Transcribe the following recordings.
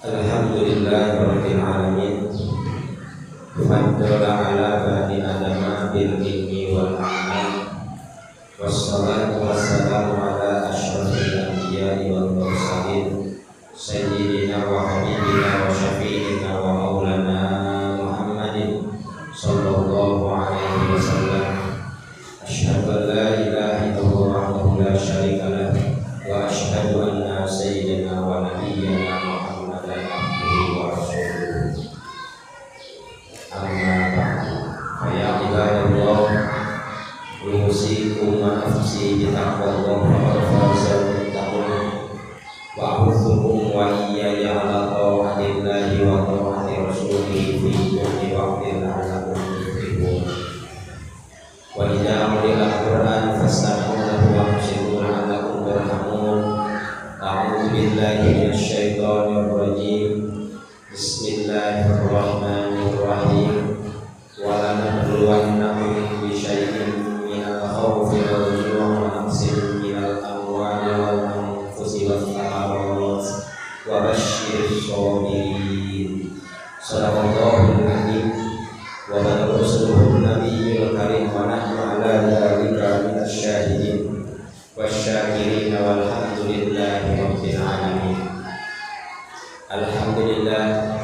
Alhamdulillahirabbil alamin. Faddala ala bani adama bil ilmi wal amal. Wassalatu wassalamu ala asyrafil anbiya'i wal mursalin sayyidina wa habibina wa syafi'ina wa maulana Muhammadin sallallahu alaihi wasallam. Asyhadu an la ilaha illallah wahdahu la syarika lah wa asyhadu anna sayyidina wa nabiyyana Muhammadan abduhu wa rasuluh. Amma ba'du. Ya ibadallah, usikum wa nafsi bi taqwallah wa fawzal muttaqin wa a'udzukum wa iyaya ala ta'atillahi wa ta'ati rasulih fi kulli waqtin la'allakum tuflihun. Wa idza quri'a al-Qur'an fastami'u lahu wa ansitu la'allakum turhamun. A'udzu billahi minasy syaithanir rajim. Bismillahirrahmanirrahim. Wa lanabluwannakum bi syai'in minal khawfi wal ju'i wa naqsin minal amwali wal anfusi wath thamarat wa basyyiris shabirin. Shadaqallahul azim. Wa balaga rasuluhun nabiyyul karim wa nahnu ala dzalika minasy syahidin wasyakirin walhamdulillahi rabbil alamin. Alhamdulillah,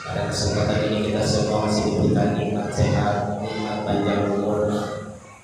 pada kesempatan ini kita semua masih diberikan nikmat sehat, nikmat panjang umur.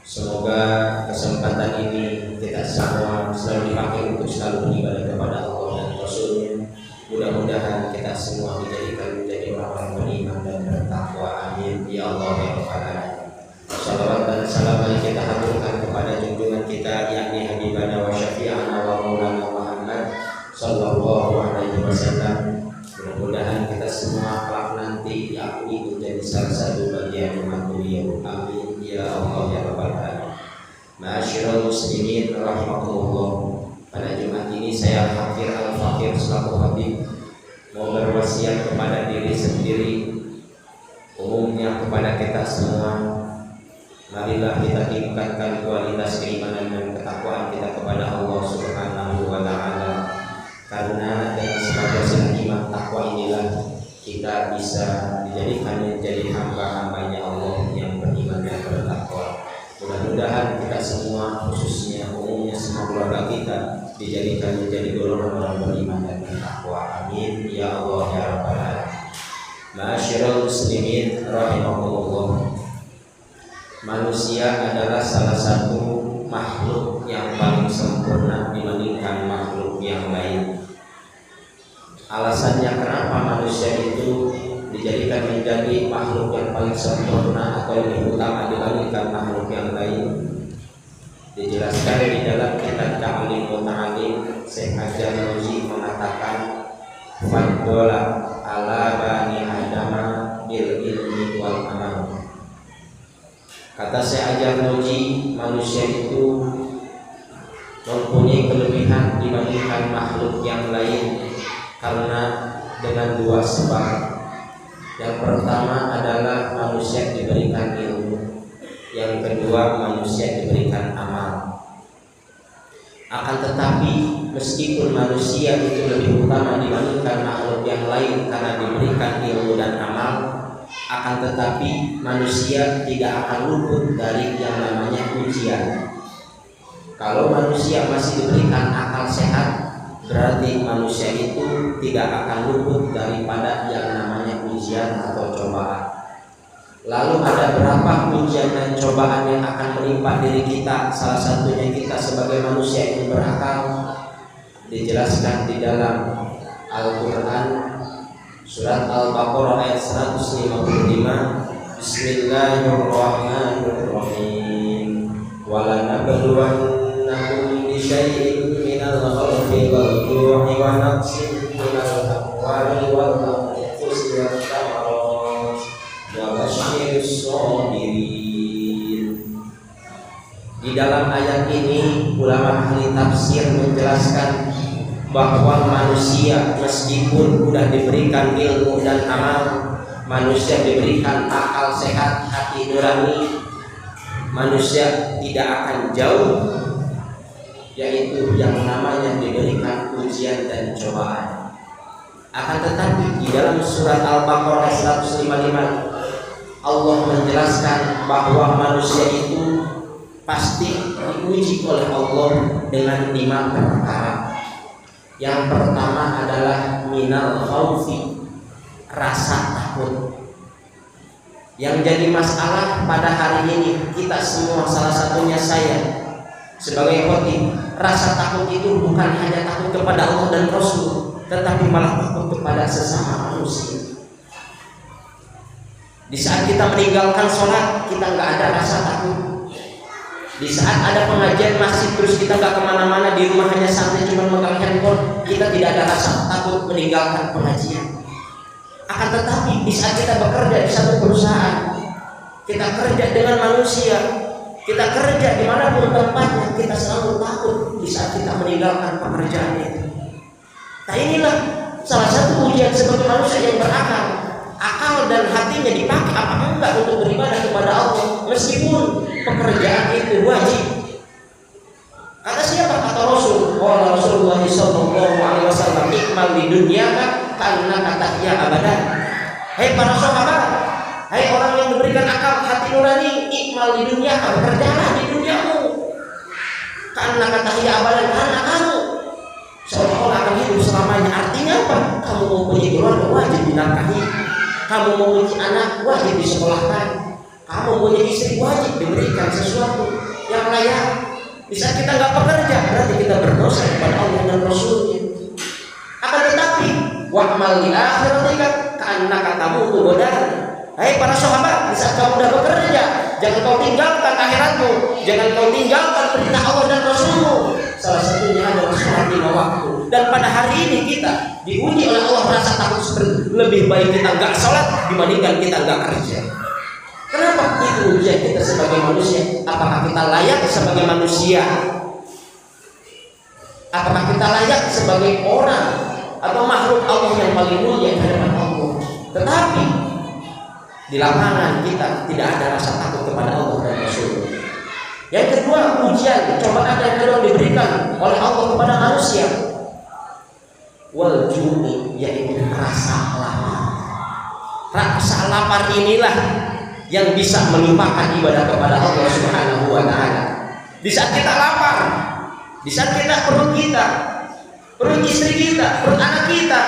Semoga kesempatan ini kita semua selalu dipakai untuk selalu beribadah kepada Allah dan Rasul-Nya. Mudah-mudahan kita semua dijadikan menjadi orang-orang beriman dan bertakwa. Amin ya Allah ya Rabbal alamin. Salawat dan salam kita haturkan kepada junjungan kita, yakni Habibana wa Syafi'ana wa Maulana Muhammad sallallahu alaihi wasallam. Mudah-mudahan kita semua kelak nanti yakni menjadi salah satu bagian umat beliau. Amin ya Allah ya Rabbal alamin. Ma'asyiral muslimin rahimakumullah. Pada Jumat ini saya Hafir Al-Fakir selaku Habib mau berwasiat kepada diri sendiri, umumnya kepada kita semua. Marilah kita tingkatkan kualitas keimanan dan ketakwaan kita kepada Allah Subhanahu wa ta'ala. Karena dengan sebab iman takwa inilah kita bisa dijadikan menjadi hamba-hambanya Allah yang beriman dan bertakwa. Mudah-mudahan kita semua, khususnya umumnya semua keluarga kita, dijadikan menjadi golongan orang beriman dan bertakwa. Amin ya Allah ya Rabbal alamin. Ma'asyiral muslimin rahimakumullah. Manusia adalah salah satu makhluk yang paling sempurna dibandingkan makhluk yang lain. Alasannya kenapa manusia itu dijadikan menjadi makhluk yang paling sempurna atau lebih utama dibandingkan makhluk yang lain, dijelaskan di dalam kitab Ta'lim wa Ta'lim. Syekh Al-Januzi mengatakan, faddala ala bani adama bil ilmi wal amal. Kata Syekh Al-Januzi, manusia itu mempunyai kelebihan dibandingkan makhluk yang lain karena dengan dua sebab. Yang pertama adalah manusia diberikan ilmu, yang kedua manusia diberikan amal. Akan tetapi meskipun manusia itu lebih utama dibandingkan makhluk yang lain karena diberikan ilmu dan amal, akan tetapi manusia tidak akan luput dari yang namanya ujian. Kalau manusia masih diberikan akal sehat, berarti manusia itu tidak akan luput daripada yang namanya ujian atau cobaan. Lalu ada berapa ujian dan cobaan yang akan menimpa diri kita? Salah satunya kita sebagai manusia yang berakal. Dijelaskan di dalam Al-Quran surat Al-Baqarah ayat 155. Bismillahirrahmanirrahim. Walanabluwannakum bisyai'in minal khawfi wal ju'i wa naqsin minal amwali wal anfusi wath thamarat wa basyyiris shabirin. Di dalam ayat ini ulama ahli tafsir menjelaskan bahwa manusia meskipun sudah diberikan ilmu dan amal, manusia diberikan akal sehat, hati nurani, manusia tidak akan jauh, yaitu yang namanya diberikan ujian dan cobaan. Akan tetapi di dalam surat Al-Baqarah 155 Allah menjelaskan bahwa manusia itu pasti diuji oleh Allah dengan 5 perkara. Yang pertama adalah minal khaufi, rasa takut. Yang jadi masalah pada hari ini kita semua, salah satunya saya sebagai khotib, rasa takut itu bukan hanya takut kepada Allah dan Rasul, tetapi malah takut kepada sesama manusia. Di saat kita meninggalkan sholat, kita nggak ada rasa takut. Di saat ada pengajian masjid terus kita nggak kemana-mana, di rumah hanya santai cuma megang handphone, kita tidak ada rasa takut meninggalkan pengajian. Akan tetapi di saat kita bekerja di satu perusahaan, kita kerja dengan manusia, kita kerja dimanapun tempatnya, kita selalu takut di saat kita meninggalkan pekerjaan itu. Nah inilah salah satu ujian sebagai manusia yang berakal. Akal dan hatinya dipakai apa enggak untuk beribadah kepada Allah, meskipun pekerjaan itu wajib. Kata siapa? Kata Rasul. Rasulullah sallallahu alaihi wasallam, "Ikmal di dunia karena kata ia abadan." Hei para sahabat, hai orang yang diberikan akal hati nurani, ikmal di dunia, bekerjalah di duniamu. Karena kata ia abadan, karena kamu seolah-olah akan hidup selamanya. Artinya apa? Kamu mempunyai keluarga, wajib dinafkahi. Kamu mempunyai anak, wajib disekolahkan. Kamu mempunyai istri, wajib diberikan sesuatu yang layak. Di saat kita nggak bekerja, berarti kita berdosa kepada Allah dan Rasulnya. Akan tetapi, wa'mal li akhiratika karena katamu itu godaan. Hai para sahabat, di saat kamu sudah bekerja, jangan kau tinggalkan akhiratmu, jangan kau tinggalkan perintah Allah dan Rasulmu. Salah satunya adalah sholat 5 waktu. Dan pada hari ini kita diuji oleh Allah rasa takut seperti lebih baik kita nggak sholat dibandingkan kita nggak kerja. Kenapa? Itu ujian kita sebagai manusia. Apakah kita layak sebagai manusia? Apakah kita layak sebagai orang atau makhluk Allah yang paling mulia di hadapan Allah? Tetapi di lapangan kita tidak ada rasa takut kepada Allah dan Rasul. Yang kedua, ujian, cobaan yang kedua diberikan oleh Allah kepada manusia. Wal juni, yaitu rasa lapar. Rasa lapar inilah yang bisa melupakan ibadah kepada Allah Subhanahu wa taala. Di saat kita lapar, di saat kita perut istri kita, perut anak kita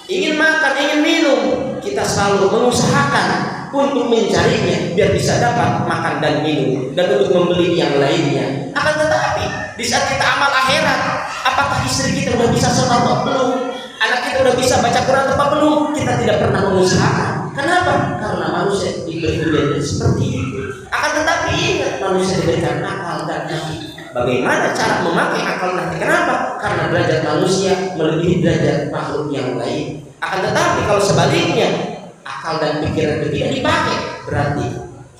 ingin makan, ingin minum, kita selalu mengusahakan untuk mencarinya biar bisa dapat makan dan minum dan untuk membeli yang lainnya. Akan tetapi di saat kita amal akhirat, apakah istri kita sudah bisa sholat atau belum? Anak kita sudah bisa baca Quran atau belum? Kita tidak pernah mengusahakan. Kenapa? Karena manusia diberi ujian seperti itu. Akan tetapi ingat, manusia diberikan akal dan hati. Bagaimana cara memakai akal dan hati? Kenapa? Karena derajat manusia melebihi derajat makhluk yang lain. Akan tetapi kalau sebaliknya, akal dan pikiran tidak dipakai, berarti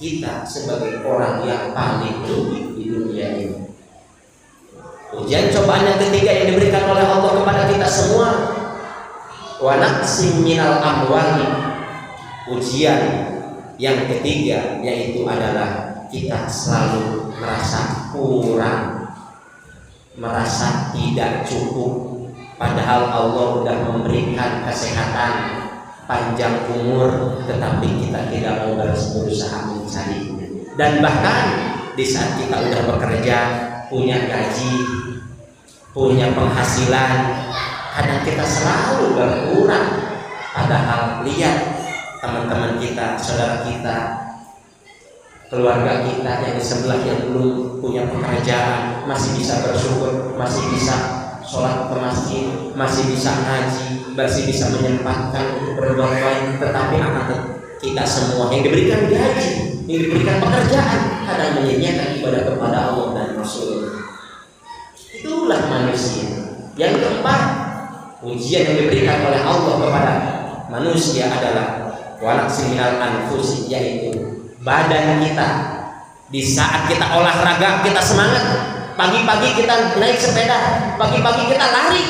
kita sebagai orang yang paling rugi di dunia ini. Ujian cobaan yang ketiga yang diberikan oleh Allah kepada kita semua, wa naqsim minal amwali. Ujian yang ketiga yaitu adalah kita selalu merasa kurang, merasa tidak cukup, padahal Allah sudah memberikan kesehatan, panjang umur, tetapi kita tidak mau berusaha mencari. Dan bahkan di saat kita sudah bekerja, punya gaji, punya penghasilan, kadang kita selalu berkurang. Padahal lihat teman-teman kita, saudara kita, keluarga kita yang di sebelah yang belum punya pekerjaan, masih bisa bersyukur, masih bisa sholat ke masjid, masih bisa ngaji, masih bisa menyempatkan untuk berbuat baik. Tetapi akan kita semua yang diberikan gaji, yang diberikan pekerjaan, kadang menyanyiakan ibadah kepada Allah dan Rasul. Itulah manusia. Yang keempat, ujian yang diberikan oleh Allah kepada manusia adalah walaqsim minal anfus, yaitu badan kita. Di saat kita olahraga, kita semangat, pagi-pagi kita naik sepeda, pagi-pagi kita lari,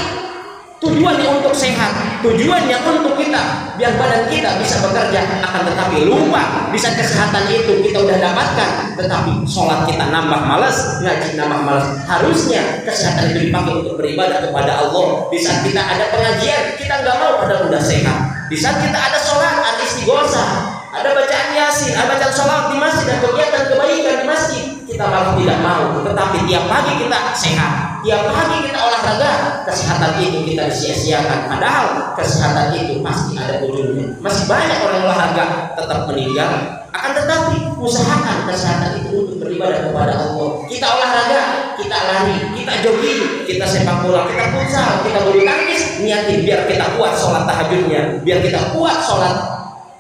Tujuannya untuk sehat, tujuannya untuk kita biar badan kita bisa bekerja, akan tetapi lupa di saat kesehatan itu kita udah dapatkan, tetapi sholat kita nambah malas, ngaji nambah malas. Harusnya kesehatan itu dipakai untuk beribadah kepada Allah. Di saat kita ada pengajian, kita nggak mau padahal udah sehat. Di saat kita ada sholat, ada istighosah, ada bacaan yasin, ada bacaan sholat di masjid dan kegiatan kebaikan di masjid, kita malah tidak mau. Tetapi tiap pagi kita sehat, tiap pagi kita olahraga, kesehatan itu kita sia-siakan. Padahal kesehatan itu pasti ada ujungnya. Masih banyak orang olahraga tetap meninggal. Akan tetapi usahakan kesehatan itu untuk beribadah kepada Allah. Kita olahraga, kita lari, kita jogging, kita sepak bola, kita futsal, kita bulu tangkis, niatin biar kita kuat sholat tahajudnya, biar kita kuat sholat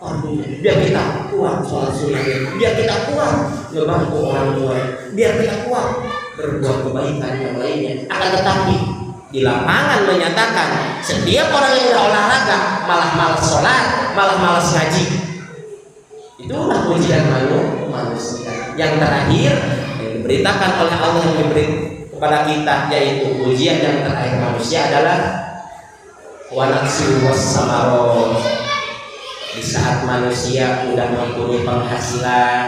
fardunya, biar kita kuat sholat sunnahnya, biar kita kuat ngebantu orang tua, biar kita kuat berbuat kebaikan yang lainnya. Akan tetapi di lapangan menyatakan setiap orang yang udah olahraga malah malas sholat, malah malas ngaji. Itulah ujian manusia. Yang terakhir yang diberitakan oleh Allah yang diberi kepada kita, yaitu ujian yang terakhir manusia adalah wanaksu wassamaro. Di saat manusia sudah mempunyai penghasilan,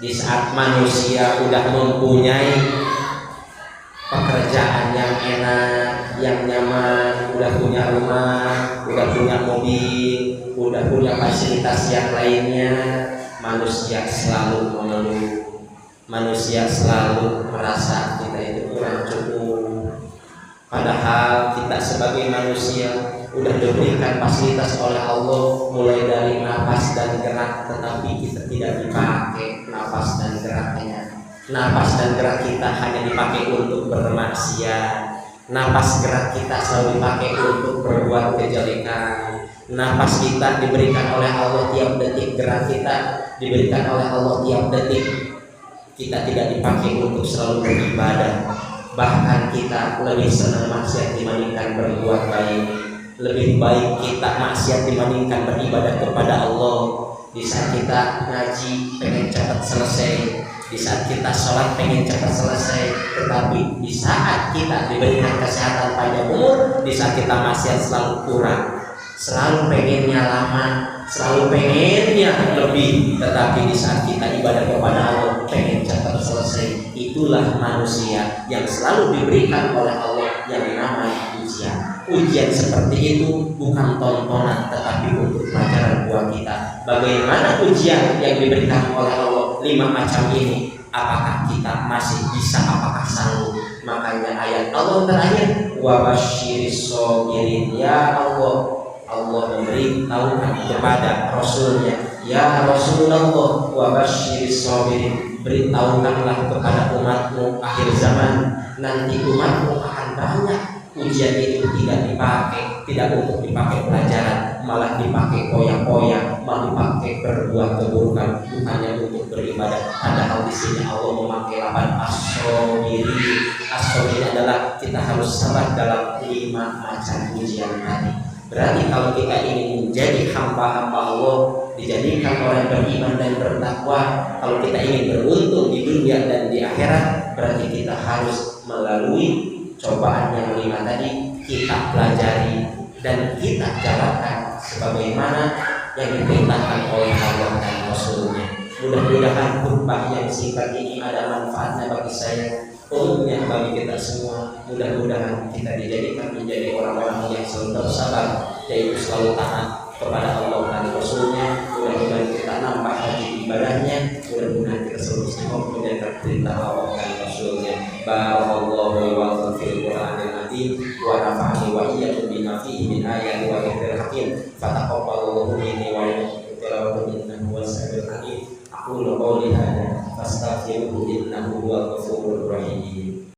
di saat manusia sudah mempunyai pekerjaan yang enak, yang nyaman, udah punya rumah, udah punya mobil, udah punya fasilitas yang lainnya, manusia selalu mengeluh, manusia selalu merasa kita itu kurang cukup. Padahal kita sebagai manusia udah diberikan fasilitas oleh Allah, mulai dari nafas dan gerak, tetapi kita tidak dipakai nafas dan geraknya. Nafas dan gerak kita hanya dipakai untuk bermaksiat. Nafas gerak kita selalu dipakai untuk berbuat kejelekan. Nafas kita diberikan oleh Allah tiap detik, gerak kita diberikan oleh Allah tiap detik. Kita tidak dipakai untuk selalu beribadah. Bahkan kita lebih senang maksiat dibandingkan berbuat baik. Lebih baik kita maksiat dibandingkan beribadah kepada Allah. Di saat kita ngaji pengen cepat selesai, di saat kita sholat pengen cepat selesai, tetapi di saat kita diberikan kesehatan panjang umur, di saat kita maksiat selalu kurang, selalu pengennya lama, selalu pengennya lebih, tetapi di saat kita ibadah kepada Allah pengen cepat selesai. Itulah manusia yang selalu diberikan oleh Allah yang namanya ujian. Ujian seperti itu bukan tontonan, tetapi untuk pelajaran buat kita. Bagaimana ujian yang diberikan oleh Allah 5 macam ini, apakah kita masih bisa, apakah sanggup? Makanya ayat Allah terakhir, wa basyiris shabirin. Ya Allah, Allah memberitahukan kepada Rasulnya, ya Rasulullah, wa basyiris shabirin, beritahukanlah kepada umatmu akhir zaman nanti umatmu akan banyak ujian itu tidak dipakai, tidak untuk dipakai pelajaran, malah dipakai koyak-koyak, malah dipakai berbuat keburukan, bukannya untuk beribadah. Padahal di sini Allah memakai lapan as-sabiri. As-sabiri adalah kita harus sabar dalam 5 macam ujian tadi. Berarti kalau kita ingin menjadi hamba-hamba Allah, dijadikan orang beriman dan bertakwa, kalau kita ingin beruntung di dunia dan di akhirat, berarti kita harus melalui cobaan yang 5 tadi, kita pelajari dan kita jalankan sebagaimana yang diperintahkan oleh Allah dan Rasulnya. Mudah-mudahan khutbah yang singkat ini ada manfaatnya bagi saya, umumnya bagi kita semua. Mudah-mudahan kita dijadikan menjadi orang-orang yang selalu bersabar, yaitu selalu taat kepada Allah dan Rasulnya. Mudah-mudahan kita nambah lagi ibadahnya, mudah-mudahan kita selalu istiqomah menjalankan perintah Allah dan Rasulnya. Barakallahu wa lakum fil Qur'anil azim wa nafa'ani wa iyyakum bima fihi min ayati wa dzikril hakim. Fataqabbalallahu minni wa minkum tilawatan innahu was-sami'ul alim. Aqulu qawli hadza fastaghfiruhu innahu huwal ghafurur rahim.